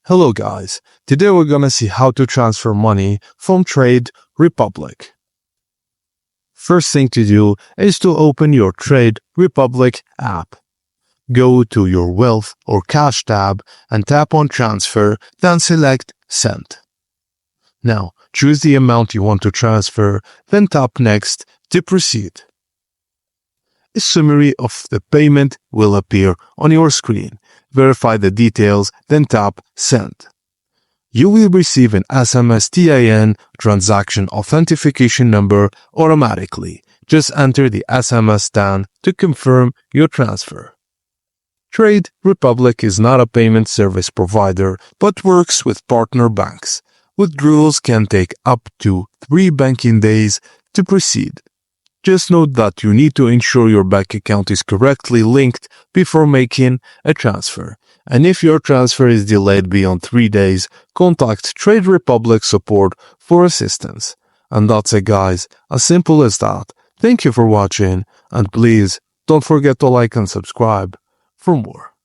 Hello guys, today we're gonna see how to transfer money from Trade Republic. First thing to do is to open your Trade Republic app. Go to your Wealth or Cash tab and tap on Transfer, then select Send. Now, choose the amount you want to transfer, then tap Next to proceed. A summary of the payment will appear on your screen. Verify the details, then tap Send. You will receive an SMS TIN transaction authentication number automatically. Just enter the SMS TAN to confirm your transfer. Trade Republic is not a payment service provider but works with partner banks. Withdrawals can take up to 3 banking days to proceed. Just note that you need to ensure your bank account is correctly linked before making a transfer. And if your transfer is delayed beyond 3 days, contact Trade Republic support for assistance. And that's it guys, as simple as that. Thank you for watching, and please don't forget to like and subscribe for more.